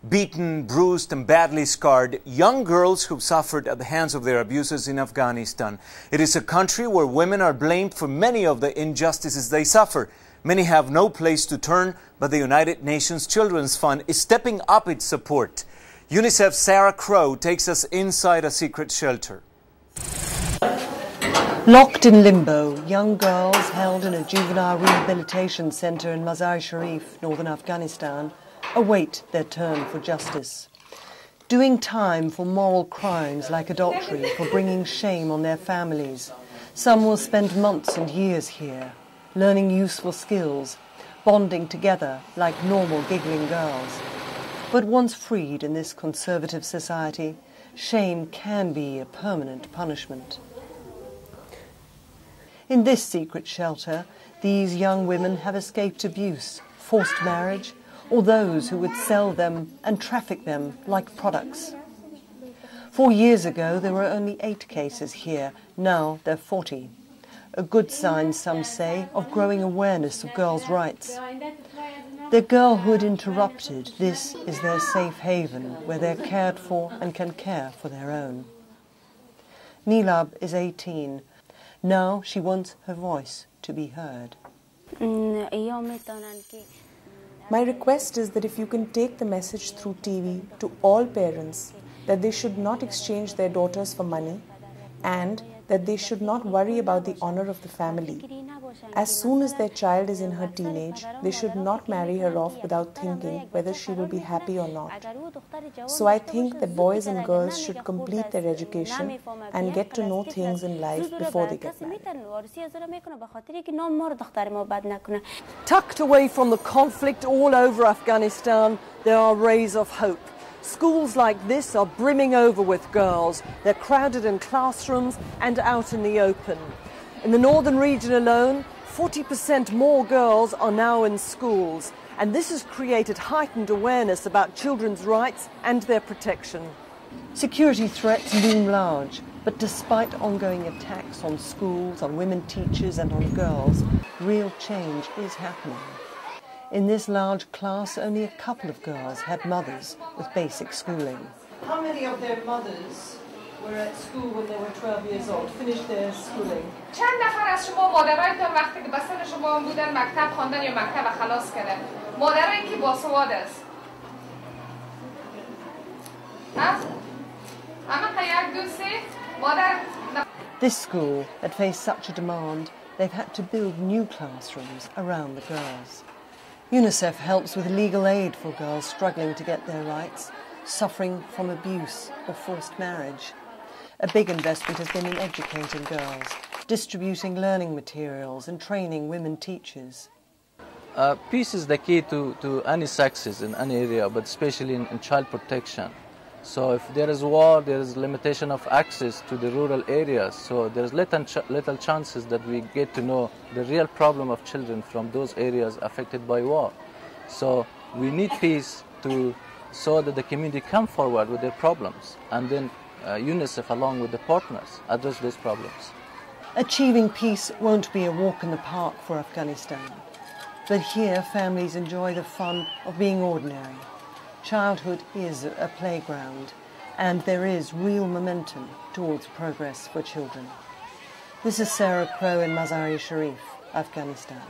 Beaten, bruised and badly scarred, young girls who suffered at the hands of their abusers in Afghanistan. It is a country where women are blamed for many of the injustices they suffer. Many have no place to turn, but the United Nations Children's Fund is stepping up its support. UNICEF's Sarah Crowe takes us inside a secret shelter. Locked in limbo, young girls held in a juvenile rehabilitation centre in Mazar-e, northern Afghanistan, await their turn for justice. Doing time for moral crimes like adultery, for bringing shame on their families. Some will spend months and years here, learning useful skills, bonding together like normal giggling girls. But once freed in this conservative society, shame can be a permanent punishment. In this secret shelter, these young women have escaped abuse, forced marriage, or those who would sell them and traffic them like products. 4 years ago, there were only 8 cases here. Now there are 40. A good sign, some say, of growing awareness of girls' rights. Their girlhood interrupted, this is their safe haven, where they're cared for and can care for their own. Nilab is 18. Now she wants her voice to be heard. My request is that if you can take the message through TV to all parents that they should not exchange their daughters for money and that they should not worry about the honor of the family. As soon as their child is in her teenage, they should not marry her off without thinking whether she will be happy or not. So I think that boys and girls should complete their education and get to know things in life before they get married. Tucked away from the conflict all over Afghanistan, there are rays of hope. Schools like this are brimming over with girls. They're crowded in classrooms and out in the open. In the northern region alone, 40% more girls are now in schools, and this has created heightened awareness about children's rights and their protection. Security threats loom large, but despite ongoing attacks on schools, on women teachers and on girls, real change is happening. In this large class, only a couple of girls had mothers with basic schooling. How many of their mothers were at school when they were 12 years old, finished their schooling? چند نفر از شما مادرایتان وقتی که به سن شما بودن مکتب خواندن یا مکتب خلاص کردن؟ مادرایی که باسواد است. This school had faced such a demand, they've had to build new classrooms around the girls. UNICEF helps with legal aid for girls struggling to get their rights, suffering from abuse or forced marriage. A big investment has been in educating girls, distributing learning materials and training women teachers. Peace is the key to any success in any area, but especially in child protection. So if there is war, there is limitation of access to the rural areas. So there's little chances that we get to know the real problem of children from those areas affected by war. So we need peace so that the community come forward with their problems, and then UNICEF, along with the partners, address those problems. Achieving peace won't be a walk in the park for Afghanistan. But here families enjoy the fun of being ordinary. Childhood is a playground, and there is real momentum towards progress for children. This is Sarah Crowe in Mazar-e, Afghanistan.